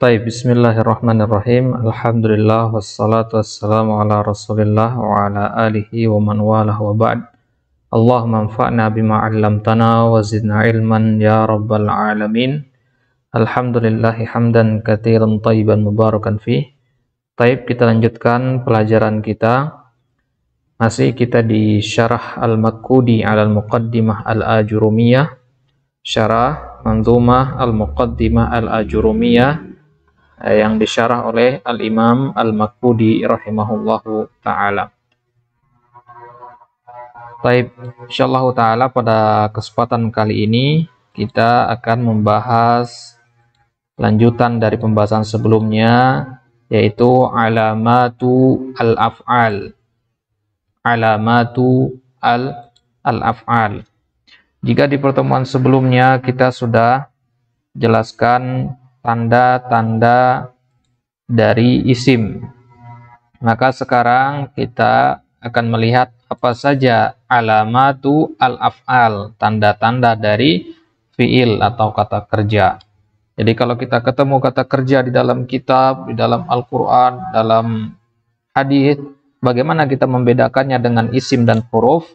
Baik, bismillahirrahmanirrahim. Alhamdulillah wassalatu wassalamu ala Rasulillah wa ala alihi wa man walah wa ba'd. Allahumma anfa'na bima 'allamtana wa zidna ilman ya rabbal alamin. Alhamdulillahi hamdan katsiran thayyiban mubarakan fih. Baik, kita lanjutkan pelajaran kita. Masih kita di Syarah Al-Maqqudi 'ala Al-Muqaddimah Al-Ajurumiyah. Syarah Manzumah Al-Muqaddimah Al-Ajurumiyah yang disyarah oleh Al-Imam Al-Maqqudi rahimahullahu ta'ala. Baik, insyaallah ta'ala pada kesempatan kali ini kita akan membahas lanjutan dari pembahasan sebelumnya, yaitu alamatu al-af'al. Alamatu al-af'al. Jika di pertemuan sebelumnya kita sudah jelaskan tanda-tanda dari isim, maka sekarang kita akan melihat apa saja alamatu al-af'al, tanda-tanda dari fi'il atau kata kerja. Jadi kalau kita ketemu kata kerja di dalam kitab, di dalam Al-Quran, dalam hadis, bagaimana kita membedakannya dengan isim dan huruf?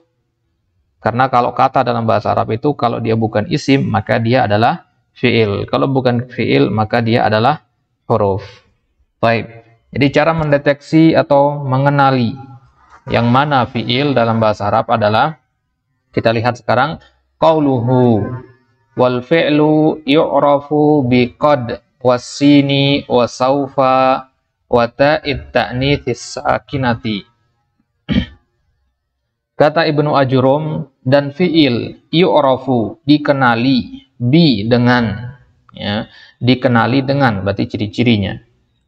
Karena kalau kata dalam bahasa Arab itu, kalau dia bukan isim, maka dia adalah fi'il. Kalau bukan fi'il, maka dia adalah huruf. Baik. Jadi cara mendeteksi atau mengenali yang mana fi'il dalam bahasa Arab adalah, kita lihat sekarang, qauluhu wal fi'lu yu'rafu bi qad was-sini wa saufa wa ta'id ta'nitsis sakinati. Kata Ibnu Ajurum, dan fi'il yu'rafu, dikenali, bi dengan, ya, dikenali dengan, berarti ciri-cirinya.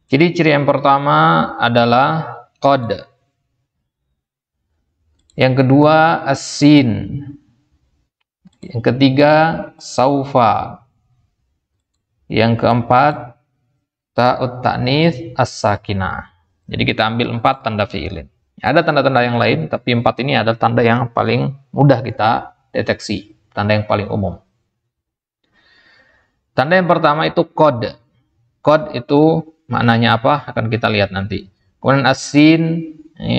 Ciri-ciri yang pertama adalah qad, yang kedua as-sin, yang ketiga saufa, yang keempat ta'ut ta'nits as-sakinah. Jadi kita ambil 4 tanda fi'il. Ada tanda-tanda yang lain, tapi 4 ini adalah tanda yang paling mudah kita deteksi, tanda yang paling umum. Tanda yang pertama itu qad. Qad itu maknanya apa? Akan kita lihat nanti. Kemudian as-sin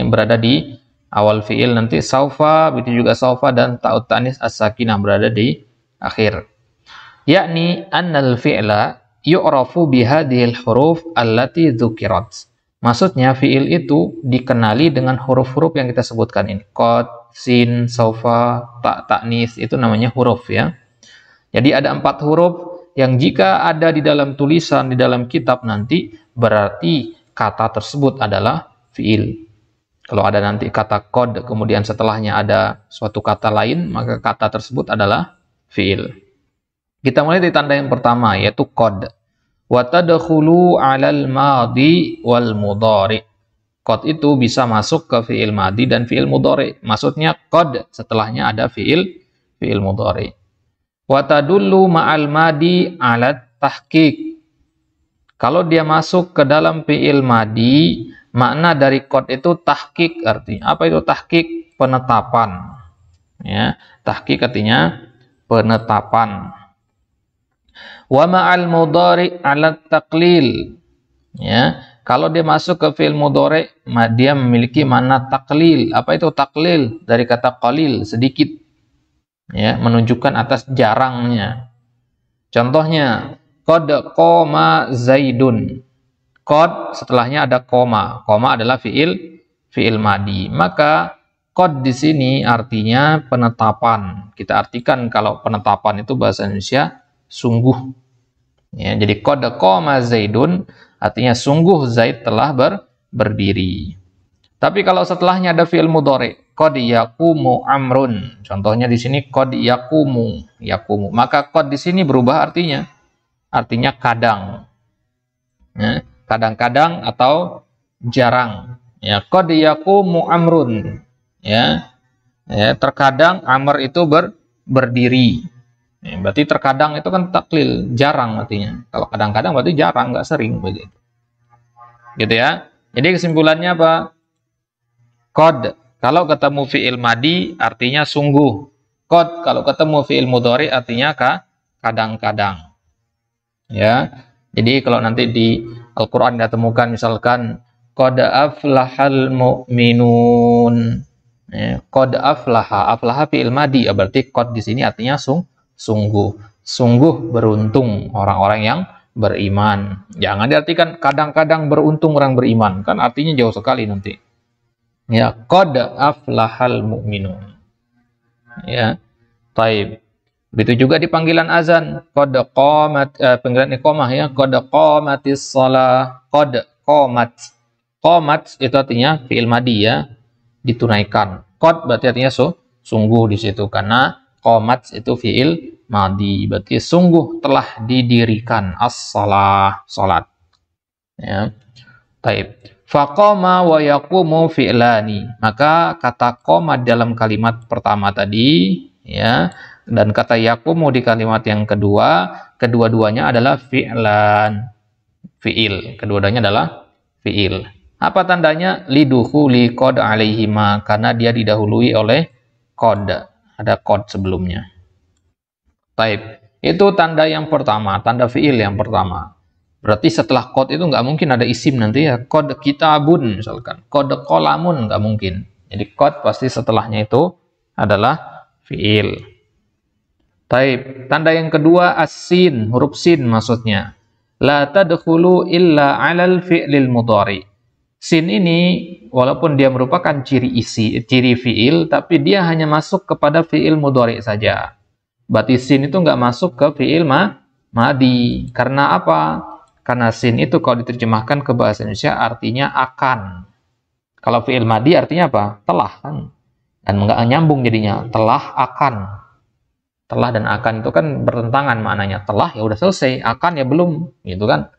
berada di awal fi'il, nanti saufa, begitu juga saufa, dan ta'ut ta'nis as-sakinah berada di akhir. Yakni annal fi'la yu'rafu bihadhil huruf allati dzukirat. Maksudnya fi'il itu dikenali dengan huruf-huruf yang kita sebutkan ini. Qad, sin, saufa, ta, ta'nis, itu namanya huruf, ya. Jadi ada 4 huruf yang jika ada di dalam tulisan, di dalam kitab nanti, berarti kata tersebut adalah fi'il. Kalau ada nanti kata qad, kemudian setelahnya ada suatu kata lain, maka kata tersebut adalah fi'il. Kita mulai dari tanda yang pertama, yaitu qad. Wa tadkhulu 'alal madhi wal mudhari. Qad itu bisa masuk ke fi'il madhi dan fi'il mudhari. Maksudnya qad setelahnya ada fi'il mudhari. Wa tadullu ma'al madhi 'alat tahqiq. Kalau dia masuk ke dalam fi'il madhi, makna dari qad itu tahqiq, artinya apa itu tahqiq? Penetapan. Ya, tahqiq artinya penetapan. Wa ma'al mudhari 'alat taqlil. Ya, kalau dia masuk ke fi'il mudhari, dia memiliki makna taklil. Apa itu taklil? Dari kata qalil, sedikit. Ya, menunjukkan atas jarangnya. Contohnya, qad qoma zaidun. Qad setelahnya ada koma. Koma adalah fi'il madhi. Maka qad di sini artinya penetapan. Kita artikan kalau penetapan itu bahasa Indonesia sungguh. Ya, jadi qad qoma zaidun artinya sungguh Zaid telah berdiri. Tapi kalau setelahnya ada fi'il mudhari, qad yaqumu amrun. Contohnya di sini qad yaqumu, maka qad di sini berubah artinya. Artinya kadang. Ya, kadang-kadang atau jarang. Ya, qad yaqumu amrun. Ya, terkadang Amr itu berdiri. Ya, berarti terkadang itu kan taklil, jarang artinya. Kalau kadang-kadang berarti jarang, nggak sering begitu. Gitu ya. Jadi kesimpulannya apa? Qad kalau ketemu fi'il madhi artinya sungguh. Qad kalau ketemu fi'il mudhari artinya kadang-kadang. Ya. Jadi kalau nanti di Al-Quran kita temukan misalkan qad aflahal mu'minun, qad aflaha, aflaha fi'il madi, berarti qad di sini artinya sungguh beruntung orang-orang yang beriman. Jangan diartikan kadang-kadang beruntung orang beriman, kan artinya jauh sekali nanti. Ya, qad aflahal mu'minun. Ya, taib. Begitu juga di panggilan azan, qad qamat, panggilan iqamah ya, qad qamatis shalah, qad qamat. Qamat itu artinya fi'il madi ya, ditunaikan. Qad berarti artinya sungguh di situ, karena qamat itu fi'il madi, berarti sungguh telah didirikan as-shalah, salat. Ya. Taib. Faqama wa yaqumu fi'lani. Maka kata qama dalam kalimat pertama tadi ya, dan kata yaqumu di kalimat yang kedua, kedua-duanya adalah fi'lan, fi'il. Kedua-duanya adalah fi'il. Apa tandanya? Lidukhuli qad alaihima, karena dia didahului oleh qad. Ada qad sebelumnya. Taib. Itu tanda yang pertama, tanda fi'il yang pertama. Berarti setelah qad itu nggak mungkin ada isim nanti ya. Qad kitabun misalkan, qad qalamun, nggak mungkin. Jadi qad pasti setelahnya itu adalah fi'il. Taib. Tanda yang kedua as-sin, huruf sin maksudnya. La tadkhulu illa 'alal fi'lil mudhari. Sin ini walaupun dia merupakan ciri fi'il, tapi dia hanya masuk kepada fi'il mudhari saja. Berarti sin itu nggak masuk ke fi'il madi. Karena apa? Karena sin itu kalau diterjemahkan ke bahasa Indonesia artinya akan. Kalau fi'il madi artinya apa? Telah kan. Dan nggak nyambung jadinya. Telah akan. Telah dan akan itu kan bertentangan maknanya. Telah ya udah selesai, akan ya belum, gitu kan.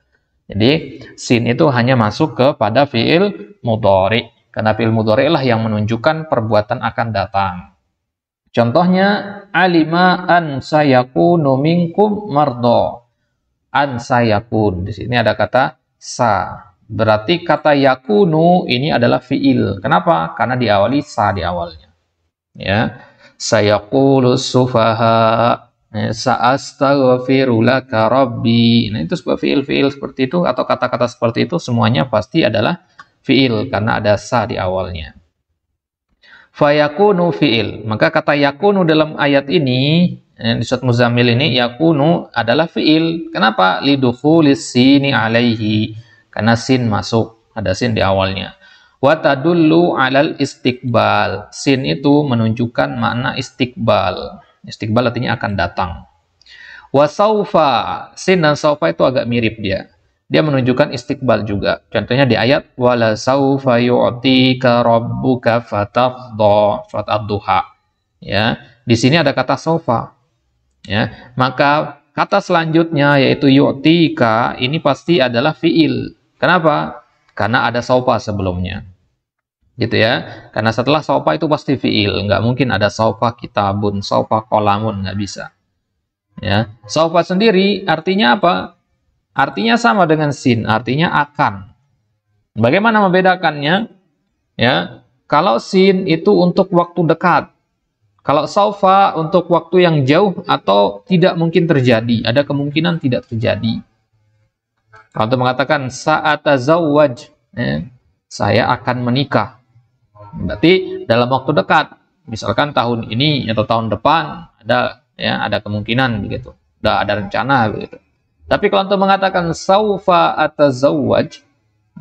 Jadi sin itu hanya masuk kepada fi'il mudhari. Karena fi'il mudhari lah yang menunjukkan perbuatan akan datang. Contohnya alima an sayakunu minkum mardo. An sayakun. Di sini ada kata sa. Berarti kata yakunu ini adalah fi'il. Kenapa? Karena diawali sa di awalnya. Ya. Sayaqulu sufaha, sa'astaghfiru laka rabbi. Nah, itu sebuah fi'il seperti itu atau kata-kata seperti itu semuanya pasti adalah fi'il karena ada sa di awalnya. Fayakunu fi'il. Maka kata yakunu dalam ayat ini di surat Muzammil ini yakunu adalah fi'il. Kenapa? Lidukhulis sini alaihi. Karena sin masuk, ada sin di awalnya. Wa tadullu 'alal istiqbal. Sin itu menunjukkan makna istiqbal. Istiqbal artinya akan datang. Wa saufa. Sin dan saufa itu agak mirip dia. Dia menunjukkan istiqbal juga. Contohnya di ayat wala saufa yu'tika rabbuka fatardha, surat ad-duha. Ya, di sini ada kata saufa. Ya, maka kata selanjutnya yaitu yu'tika ini pasti adalah fi'il. Kenapa? Karena ada saufa sebelumnya. Gitu ya. Karena setelah saufa itu pasti fi'il. Nggak mungkin ada saufa kitabun, saufa qalamun, nggak bisa. Ya. Saufa sendiri artinya apa? Artinya sama dengan sin, artinya akan. Bagaimana membedakannya? Ya. Kalau sin itu untuk waktu dekat. Kalau saufa untuk waktu yang jauh atau tidak mungkin terjadi, ada kemungkinan tidak terjadi. Kalau itu mengatakan sa'atazawwaj, ya, saya akan menikah. Berarti dalam waktu dekat, misalkan tahun ini atau tahun depan ada kemungkinan begitu. Ada rencana begitu. Tapi kalau untuk mengatakan saufa atazawwaj,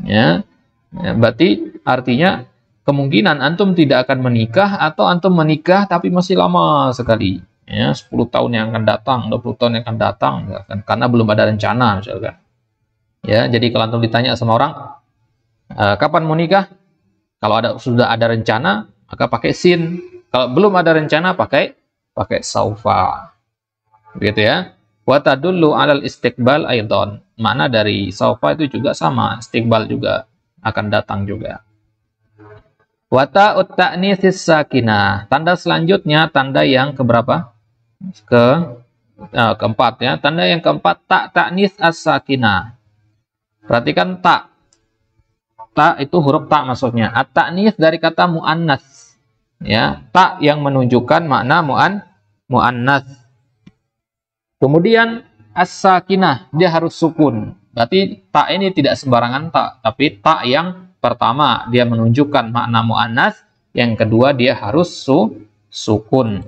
ya, berarti artinya kemungkinan antum tidak akan menikah atau antum menikah tapi masih lama sekali. Ya, 10 tahun yang akan datang, 20 tahun yang akan datang, karena belum ada rencana misalkan. Ya, jadi kalau antum ditanya sama orang, kapan mau nikah? Kalau sudah ada rencana, maka pakai sin. Kalau belum ada rencana, pakai saufa. Begitu ya. Wa tadullu 'alal istiqbal aidan. Makna dari saufa itu juga sama, istiqbal juga akan datang juga. Wa ta'ut ta'nitsis sakinah. Tanda selanjutnya, tanda yang keberapa? Keempat ya. Tanda yang keempat, ta'nits as-sakinah. Perhatikan ta. Ta itu huruf ta maksudnya. At-ta'nits dari kata mu'annas. Ya, ta yang menunjukkan makna mu'annas. Kemudian as-sakinah, dia harus sukun. Berarti ta ini tidak sembarangan ta, tapi ta yang pertama dia menunjukkan makna muannas, yang kedua dia harus sukun.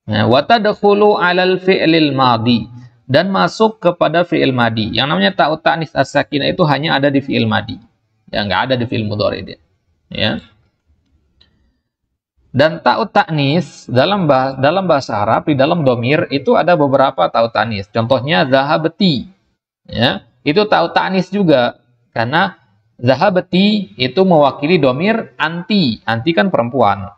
Nah, wa tadkhulu 'alal fi'lil madhi, dan masuk kepada fi'il madi. Yang namanya ta'ut ta'nis as-sakinah itu hanya ada di fi'il madi. Ya, nggak ada di fi'il mudhari dia. Ya. Dan ta'ut ta'nis dalam bahasa Arab, di dalam domir itu ada beberapa ta'ut ta'nis. Contohnya zahabati. Ya, itu ta'ut ta'nis juga, karena zahabati itu mewakili domir anti. Anti kan perempuan.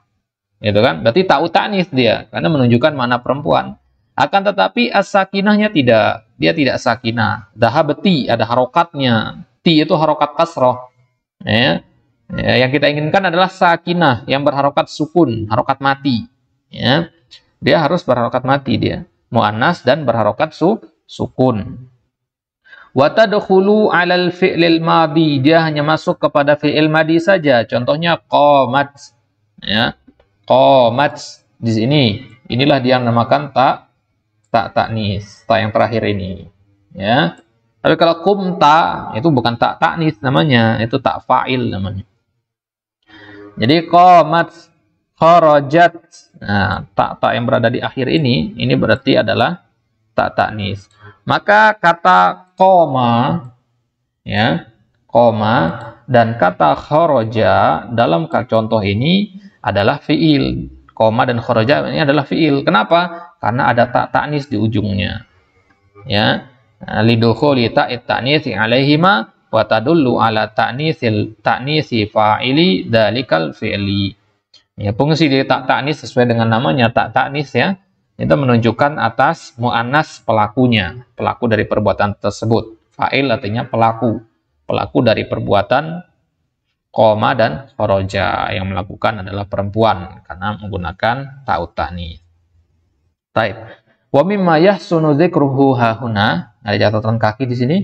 Gitu kan? Berarti ta'ut ta'nis dia, karena menunjukkan mana perempuan. Akan tetapi as-sakinahnya tidak. Dia tidak sakinah. Zahabati ada harokatnya. Ti itu harokat kasroh. Ya. Ya, yang kita inginkan adalah sakinah yang berharokat sukun, harokat mati. Ya. Dia harus berharokat mati dia. Mu'annas dan berharokat sukun. Wa tadkhulu 'alal fi'lil madhi, dia hanya masuk kepada fi'il madi saja. Contohnya qamat. Ya. Qamat di sini. Inilah dia yang dinamakan ta'nis, ta yang terakhir ini. Ya. Tapi kalau kumta itu bukan ta'nis namanya, itu ta fa'il namanya. Jadi qamat, kharajat. Nah, ta yang berada di akhir ini berarti adalah ta'nis. Maka kata qoma, ya, qoma dan kata kharaja dalam contoh ini adalah fi'il. Qoma dan kharaja ini adalah fi'il. Kenapa? Karena ada ta'nis di ujungnya. Ya. Lidukhuli ta'it ta'nisi 'alaihima wa tadullu 'ala ta'nisi fa'ili dzalikal fi'li. Ya, fungsi dari ta'nis sesuai dengan namanya ta'nis ya. Itu menunjukkan atas mu'annas pelakunya, pelaku dari perbuatan tersebut. Fa'il artinya pelaku. Pelaku dari perbuatan qoma dan kharaja, yang melakukan adalah perempuan karena menggunakan ta'ut ta'nis. Baik. Wa mimma yahsunu dzikruhu hahuna, ada catatan kaki di sini.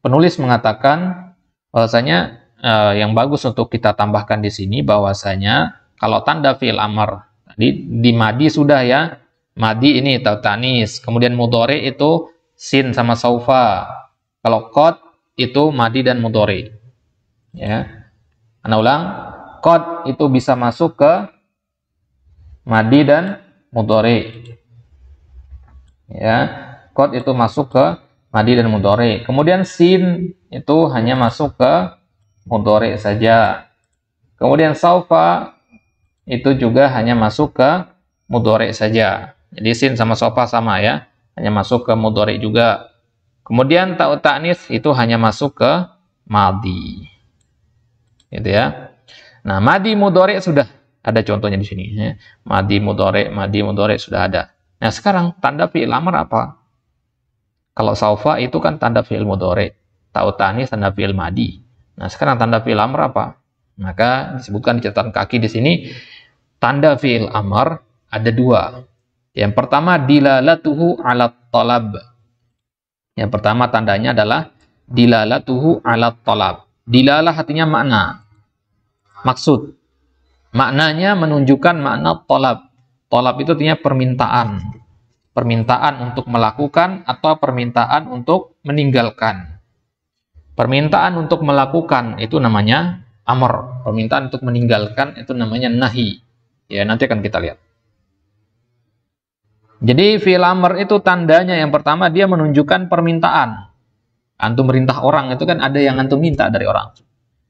Penulis mengatakan bahwasanya yang bagus untuk kita tambahkan di sini bahwasanya kalau tanda fi'il amr di madi sudah ya. Madi ini ta'ut ta'nis, kemudian mudhari itu sin sama saufa. Kalau qad itu madi dan mudhari. Ya. Ana ulang, qad itu bisa masuk ke madi dan mudhari. Ya, qad itu masuk ke madi dan mudhari. Kemudian sin itu hanya masuk ke mudhari saja. Kemudian saufa itu juga hanya masuk ke mudhari saja. Jadi sin sama saufa sama ya, hanya masuk ke mudhari juga. Kemudian ta'ut ta'nis itu hanya masuk ke madi. Gitu ya. Nah, madi mudhari sudah ada contohnya di sini ya. Madi mudhari sudah ada. Nah, sekarang tanda fi'il amr apa? Kalau saufa itu kan tanda fi'il mudhari, ta'ut ta'nis tanda fi'il madi. Nah, sekarang tanda fi'il amr apa? Maka disebutkan di catatan kaki di sini tanda fi'il amr ada dua. Yang pertama dilalatuhu 'ala talab. Yang pertama tandanya adalah dilalatuhu 'ala talab. Dilalah artinya makna. Maksud. Maknanya menunjukkan makna talab. Talab itu artinya permintaan. Permintaan untuk melakukan atau permintaan untuk meninggalkan. Permintaan untuk melakukan itu namanya amr. Permintaan untuk meninggalkan itu namanya nahi. Ya, nanti akan kita lihat. Jadi fi'il amr itu tandanya yang pertama dia menunjukkan permintaan. Antum merintah orang itu kan ada yang antum minta dari orang.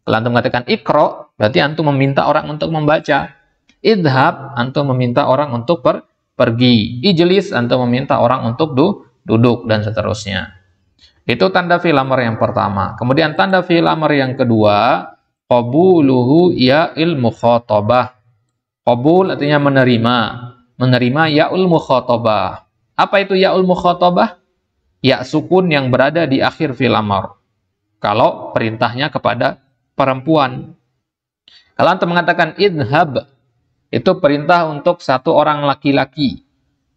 Kalau antum mengatakan ikra, berarti antum meminta orang untuk membaca. Idhab, antum meminta orang untuk pergi. Ijlis, antum meminta orang untuk duduk dan seterusnya. Itu tanda fi'il amr yang pertama. Kemudian tanda fi'il amr yang kedua, qabuluhu ya'il mukhatabah. Qabul artinya menerima. Menerima ya'ul mukhatabah. Apa itu ya'ul mukhatabah? Ya sukun yang berada di akhir fi'il amr. Kalau perintahnya kepada perempuan. Kalau antum mengatakan idhab, itu perintah untuk satu orang laki-laki.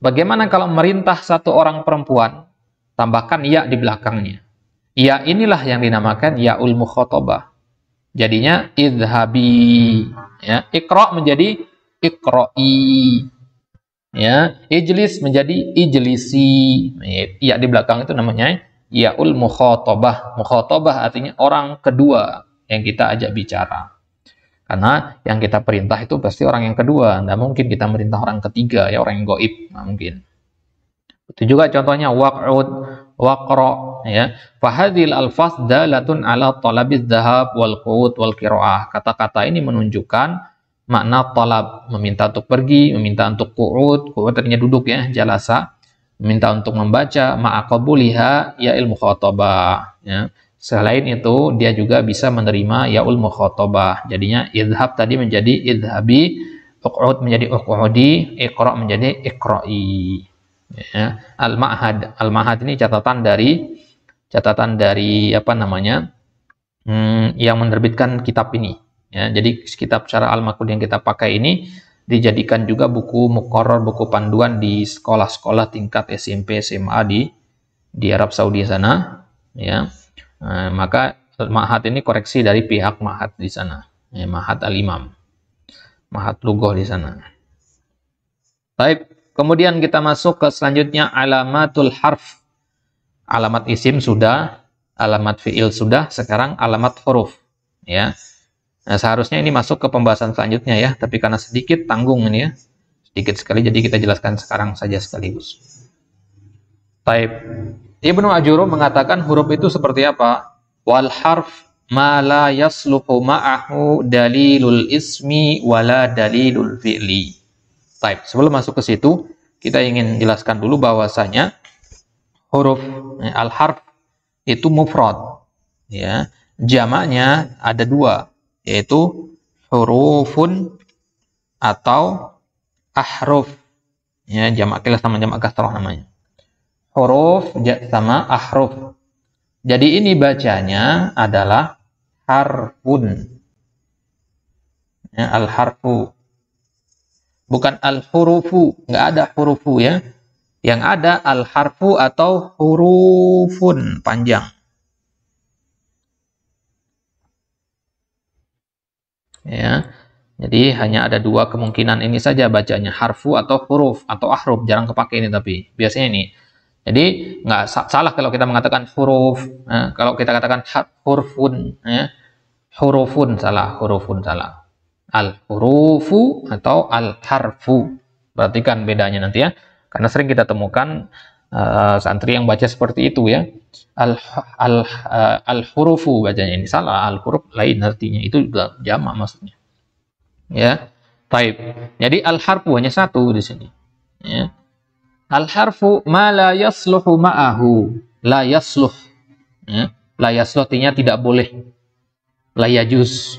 Bagaimana kalau merintah satu orang perempuan? Tambahkan ya di belakangnya. Ya inilah yang dinamakan ya'ul mukhatabah. Jadinya idhabi. Ya, ikra menjadi ikra'i. Ya, ijlis menjadi ijlisi. Ya di belakang itu namanya yaul mukhatabah. Mukhatabah artinya orang kedua yang kita ajak bicara. Karena yang kita perintah itu pasti orang yang kedua. Tidak mungkin kita merintah orang ketiga, ya orang yang gaib. Nggak mungkin. Itu juga contohnya waq'ud, waqra, ya. Fahadhil alfaz dalatun ala talabiz dhahab wal qu'ud wal qiraah. Kata-kata ini menunjukkan makna talab, meminta untuk pergi, meminta untuk qu'ud, qu'ud artinya duduk ya, jalasa, meminta untuk membaca, ma'aqabuliha ya ilmu khatabah, ya. Selain itu dia juga bisa menerima yaul mukhatabah. Jadinya idhab tadi menjadi idhabi, uq'ud menjadi uq'udi, iqra menjadi iqra'i. Ya. Al-ma'had ini catatan dari apa namanya? Yang menerbitkan kitab ini. Ya, jadi kitab Syarah Al-Maqdud yang kita pakai ini dijadikan juga buku muqarrar, buku panduan di sekolah-sekolah tingkat SMP, SMA di Arab Saudi sana, ya. Maka Ma'had ini koreksi dari pihak Ma'had di sana, ya, Ma'had Al-Imam, Ma'had Lughah di sana. Baik, kemudian kita masuk ke selanjutnya alamatul harf. Alamat isim sudah, alamat fi'il sudah, sekarang alamat huruf, ya. Nah, seharusnya ini masuk ke pembahasan selanjutnya ya, tapi karena sedikit tanggung ini ya, sedikit sekali, jadi kita jelaskan sekarang saja sekaligus. Taib. Ibnu Ajurum mengatakan huruf itu seperti apa? Wal harf ma la yasluhu ma'ahu dalilul ismi wala dalilul fi'li. Taib. Sebelum masuk ke situ, kita ingin jelaskan dulu bahwasanya huruf al harf itu mufrad, ya. Jamaknya ada dua, yaitu hurufun atau ahruf, ya, jamak kilas sama jamak kasrah namanya. Huruf sama ahruf. Jadi ini bacanya adalah harfun, ya, al harfu, bukan al hurufu, nggak ada hurufu ya. Yang ada al harfu atau hurufun panjang. Ya, jadi hanya ada dua kemungkinan ini saja bacanya, harfu atau huruf atau ahruf. Jarang kepake ini, tapi biasanya ini. Jadi nggak salah kalau kita mengatakan huruf. Nah, kalau kita katakan hurfun, ya, hurufun salah, hurufun salah. Al hurufu atau al harfu. Perhatikan bedanya nanti ya, karena sering kita temukan santri yang baca seperti itu ya. Al hurufu bacanya, ini salah, al huruf lain artinya, itu juga jamak maksudnya, ya. Taib. Jadi al harfu hanya satu di sini, ya. Al harfu ma la yasluhu ma'ahu, la yasluh, ya. La yasluh artinya tidak boleh, la yajuz,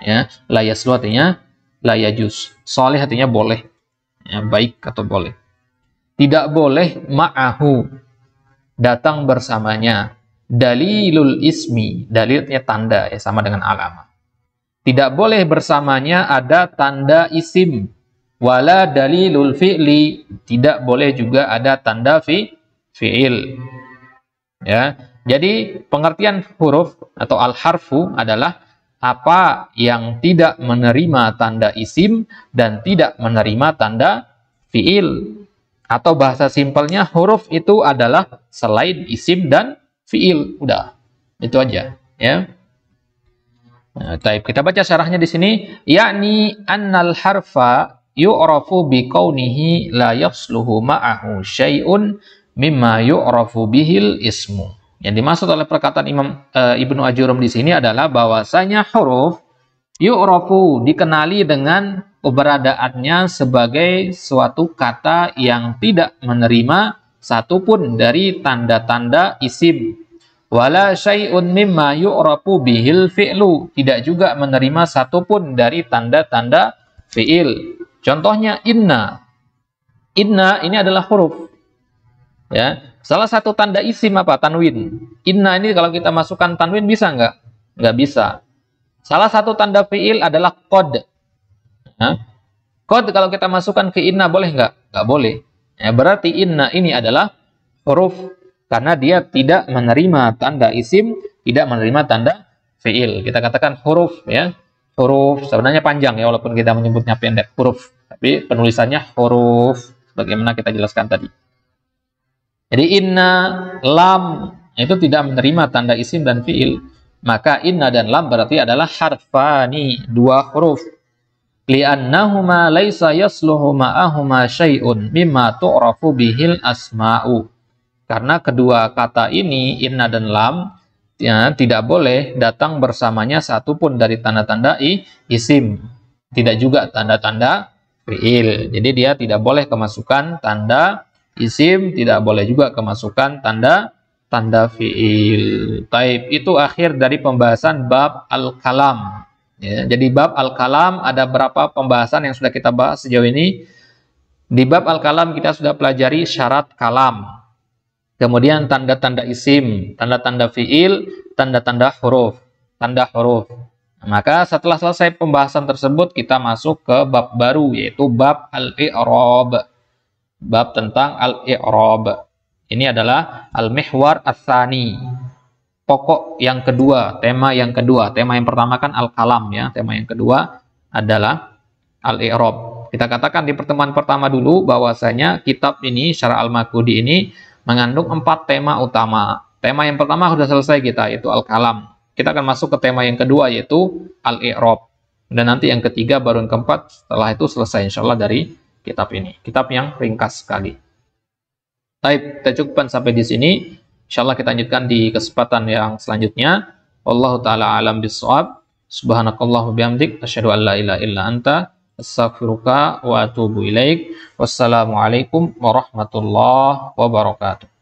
ya. La yasluh artinya la yajuz, salih artinya boleh, ya, baik atau boleh. Tidak boleh ma'ahu, datang bersamanya, dalilul ismi, dalilnya tanda, ya, sama dengan alamat. Tidak boleh bersamanya ada tanda isim, wala dalilul fi'li, tidak boleh juga ada tanda fi'il, ya. Jadi pengertian huruf atau al harfu adalah apa yang tidak menerima tanda isim dan tidak menerima tanda fi'il. Atau bahasa simpelnya huruf itu adalah selain isim dan fiil. Udah, itu aja, ya. Nah, kita baca syarahnya di sini, yakni annal harfa yu'rafu biqaunihi la yasluhu ma'ahu syai'un mimma yu'rafu bihil ismu. Yang dimaksud oleh perkataan Ibnu Ajurum di sini adalah bahwasanya huruf yu'rafu dikenali dengan keberadaannya sebagai suatu kata yang tidak menerima satupun dari tanda-tanda isim. Wala syai'un mimma yu'rafu bihil fi'lu, tidak juga menerima satupun dari tanda-tanda fi'il. Contohnya inna. Inna ini adalah huruf, ya. Salah satu tanda isim apa? Tanwin. Inna ini kalau kita masukkan tanwin bisa nggak? Nggak bisa. Salah satu tanda fi'il adalah qad. Qad kalau kita masukkan ke inna boleh nggak? Nggak boleh. Ya, berarti inna ini adalah huruf karena dia tidak menerima tanda isim, tidak menerima tanda fi'il. Kita katakan huruf, ya. Huruf sebenarnya panjang ya, walaupun kita menyebutnya pendek huruf, tapi penulisannya huruf sebagaimana kita jelaskan tadi. Jadi inna, lam itu tidak menerima tanda isim dan fiil. Maka inna dan lam berarti adalah harfani, dua huruf. Li'annahuma laisa yasluhu ma'ahuma syai'un mimma tu'rafu bihil asma'u. Karena kedua kata ini, inna dan lam, ya, tidak boleh datang bersamanya satupun dari tanda-tanda isim. Tidak juga tanda-tanda fiil. Jadi dia tidak boleh kemasukan tanda isim, tidak boleh juga kemasukan tanda fiil. Taib, itu akhir dari pembahasan bab al-kalam. Ya, jadi bab al-kalam ada berapa pembahasan yang sudah kita bahas sejauh ini. Di bab al-kalam kita sudah pelajari syarat kalam, kemudian tanda-tanda isim, tanda-tanda fiil, tanda-tanda huruf, tanda huruf. Maka setelah selesai pembahasan tersebut kita masuk ke bab baru, yaitu bab al-i'rab. Bab tentang al-i'rab. Ini adalah al-mihwar ats-tsani. Pokok yang kedua, tema yang kedua. Tema yang pertama kan al-kalam ya. Tema yang kedua adalah al-i'rab. Kita katakan di pertemuan pertama dulu bahwasanya kitab ini, Syarah Al-Maghudi ini mengandung 4 tema utama. Tema yang pertama sudah selesai kita, yaitu al-kalam. Kita akan masuk ke tema yang kedua, yaitu al-i'rab. Dan nanti yang ketiga baru yang keempat, setelah itu selesai insyaallah dari kitab ini. Kitab yang ringkas sekali. Baik, kita cukupkan sampai di sini. Insyaallah kita lanjutkan di kesempatan yang selanjutnya. Wallahu taala alam bissawab. Subhanakallahumma bihamdik asyhadu an la ilaha illa anta astaghfiruka wa atubu ilaik. Wassalamualaikum warahmatullahi wabarakatuh.